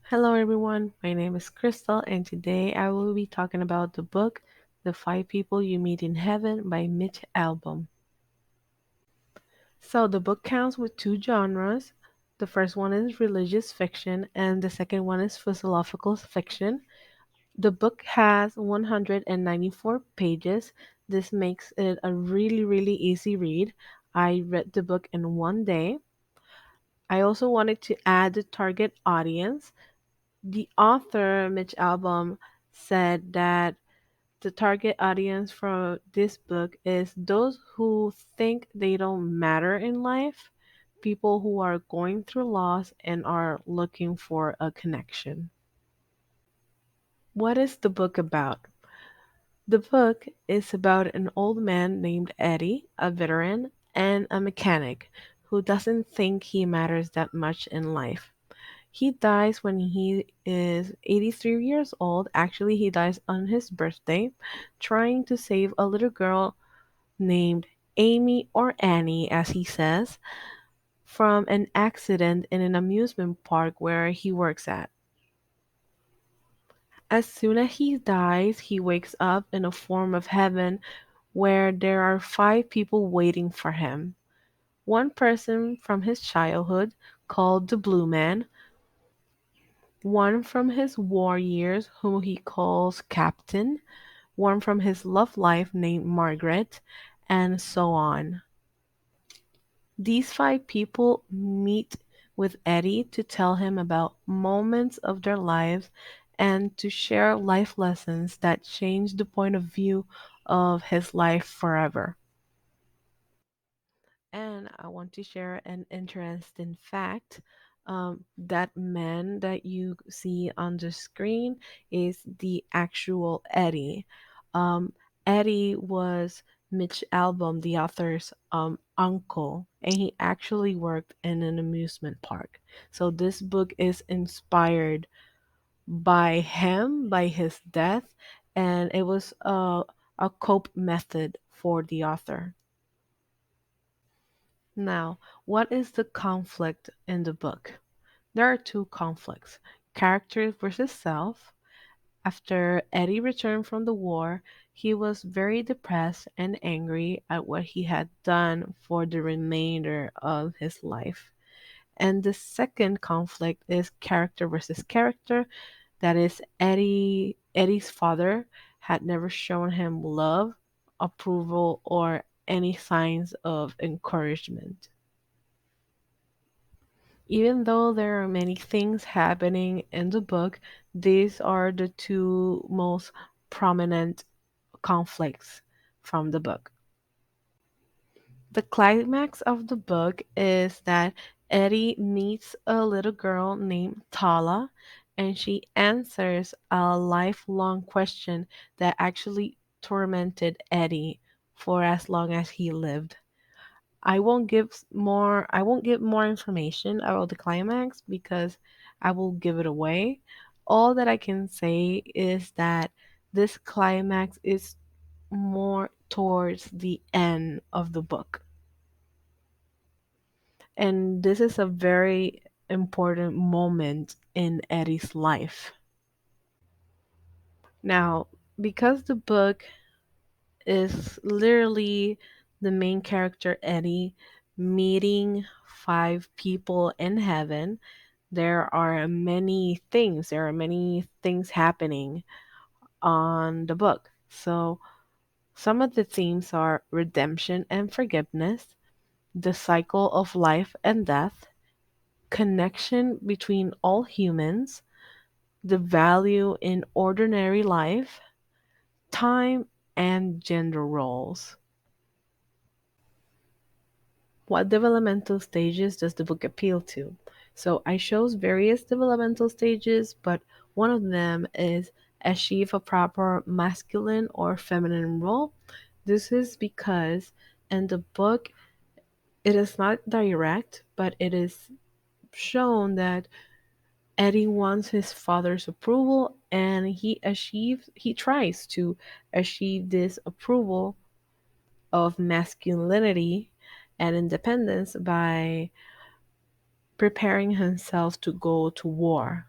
Hello, everyone. My name is Crystal, and today I will be talking about the book The Five People You Meet in Heaven by Mitch Albom. So, the book counts with two genres. The first one is religious fiction, and the second one is philosophical fiction. The book has 194 pages. This makes it a really easy read. I read the book in one day. I also wanted to add the target audience. The author, Mitch Albom, said that the target audience for this book is those who think they don't matter in life, people who are going through loss and are looking for a connection. What is the book about? The book is about an old man named Eddie, a veteran, and a mechanic who doesn't think he matters that much in life. He dies when he is 83 years old. Actually, he dies on his birthday, trying to save a little girl named Amy or Annie, as he says, from an accident in an amusement park where he works at. As soon as he dies, he wakes up in a form of heaven where there are five people waiting for him. One person from his childhood, called the Blue Man, one from his war years, whom he calls Captain, one from his love life named Margaret, and so on. These five people meet with Eddie to tell him about moments of their lives and to share life lessons that change the point of view of his life forever. And I want to share an interesting fact. That man that you see on the screen is the actual Eddie. Um, Eddie was Mitch Albom, the author's uncle, and he actually worked in an amusement park. So this book is inspired by him, by his death, and it was a cope method for the author. Now, what is the conflict in the book? There are two conflicts: character versus self. After Eddie returned from the war, he was very depressed and angry at what he had done for the remainder of his life. And the second conflict is character versus character. That is, Eddie's father had never shown him love, approval, or any signs of encouragement. Even though there are many things happening in the book, these are the two most prominent conflicts from the book. The climax of the book is that Eddie meets a little girl named Tala, and she answers a lifelong question that actually tormented Eddie for as long as he lived. I won't give more information about the climax because I will give it away. All that I can say is that this climax is more towards the end of the book. And this is a very important moment in Eddie's life. Now, because the book is literally the main character Eddie meeting five people in heaven, there are many things happening on the book. So some of the themes are redemption and forgiveness, the cycle of life and death, connection between all humans, the value in ordinary life, time, and gender roles. What developmental stages does the book appeal to? So I chose various developmental stages, but one of them is achieve a proper masculine or feminine role. This is because in the book it is not direct, but it is shown that Eddie wants his father's approval and he tries to achieve this approval of masculinity and independence by preparing himself to go to war.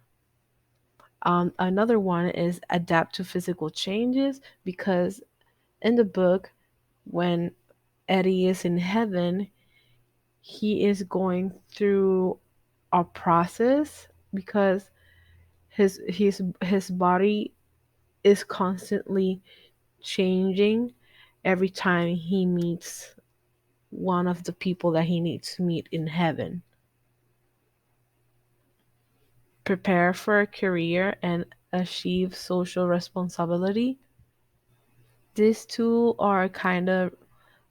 Another one is adapt to physical changes because in the book, when Eddie is in heaven, he is going through a process because his body is constantly changing every time he meets one of the people that he needs to meet in heaven. Prepare for a career and achieve social responsibility. These two are kind of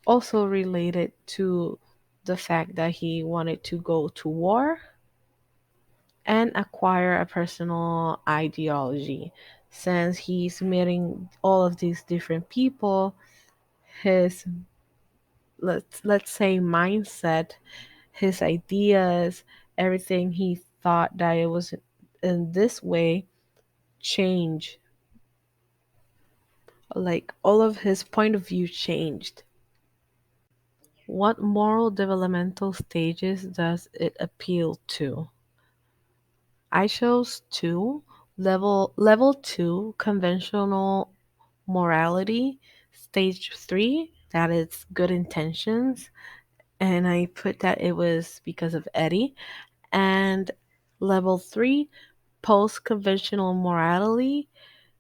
also related to the fact that he wanted to go to war and acquire a personal ideology. Since he's meeting all of these different people, his let's say mindset, his ideas, everything he thought that it was in this way change. Like all of his point of view changed. What moral developmental stages does it appeal to? I chose two. Level 2 conventional morality, stage 3 that is good intentions, and I put that it was because of Eddie, and level 3 post conventional morality,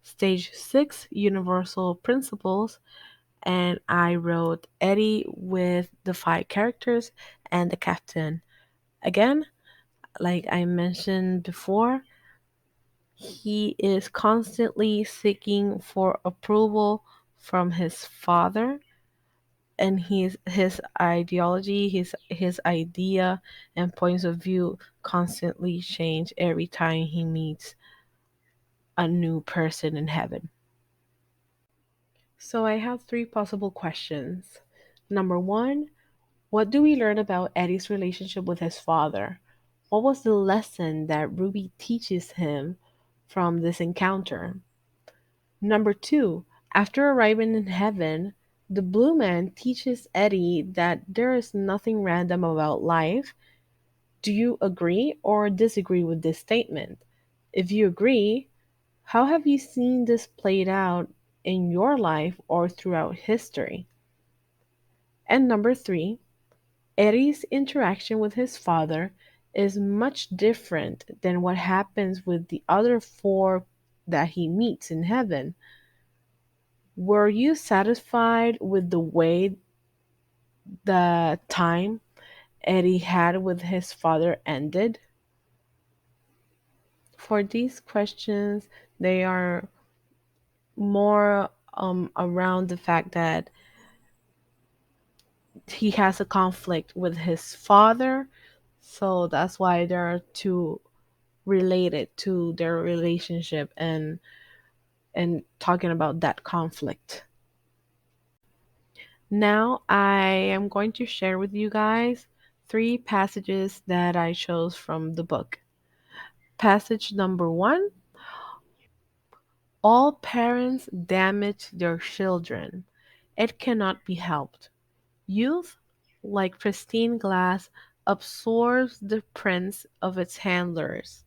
stage 6 universal principles, and I wrote Eddie with the 5 characters and the captain. Again, like I mentioned before, he is constantly seeking for approval from his father, and his ideology, his idea and points of view constantly change every time he meets a new person in heaven. So I have 3 possible questions. Number 1, what do we learn about Eddie's relationship with his father? What was the lesson that Ruby teaches him from this encounter? Number 2, after arriving in heaven, the blue man teaches Eddie that there is nothing random about life. Do you agree or disagree with this statement? If you agree, how have you seen this played out in your life or throughout history? And number 3, Eddie's interaction with his father is much different than what happens with the other 4 that he meets in heaven. Were you satisfied with the way the time Eddie had with his father ended? For these questions, they are more around the fact that he has a conflict with his father, so that's why there are two related to their relationship and talking about that conflict. Now I am going to share with you guys 3 passages that I chose from the book. Passage number 1, all parents damage their children. It cannot be helped. Youth, like pristine glass, absorbs the prints of its handlers.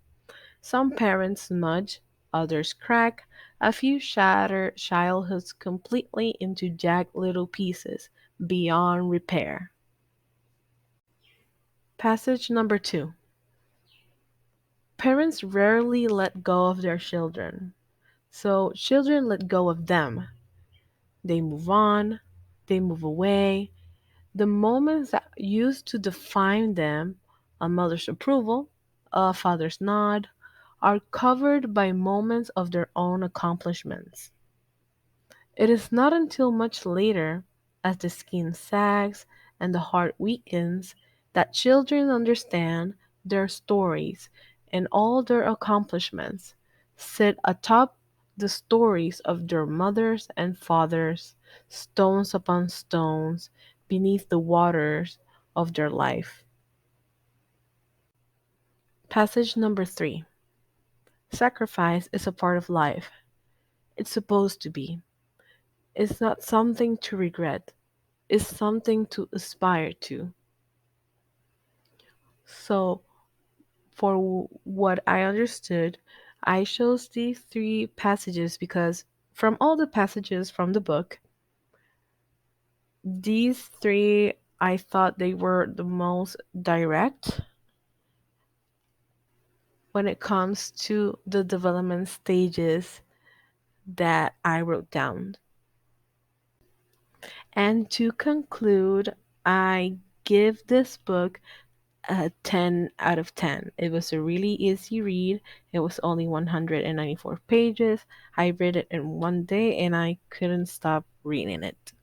Some parents smudge, others crack, a few shatter childhoods completely into jagged little pieces beyond repair. Passage number 2. Parents rarely let go of their children, so children let go of them. They move on, they move away. The moments that used to define them, a mother's approval, a father's nod, are covered by moments of their own accomplishments. It is not until much later, as the skin sags and the heart weakens, that children understand their stories and all their accomplishments sit atop the stories of their mothers and fathers, stones upon stones, beneath the waters of their life. Passage number 3. Sacrifice is a part of life. It's supposed to be. It's not something to regret. It's something to aspire to. So, for what I understood, I chose these three passages because from all the passages from the book, these three I thought they were the most direct when it comes to the development stages that I wrote down. And to conclude, I give this book a 10 out of 10. It was a really easy read. It was only 194 pages. I read it in one day and I couldn't stop reading it.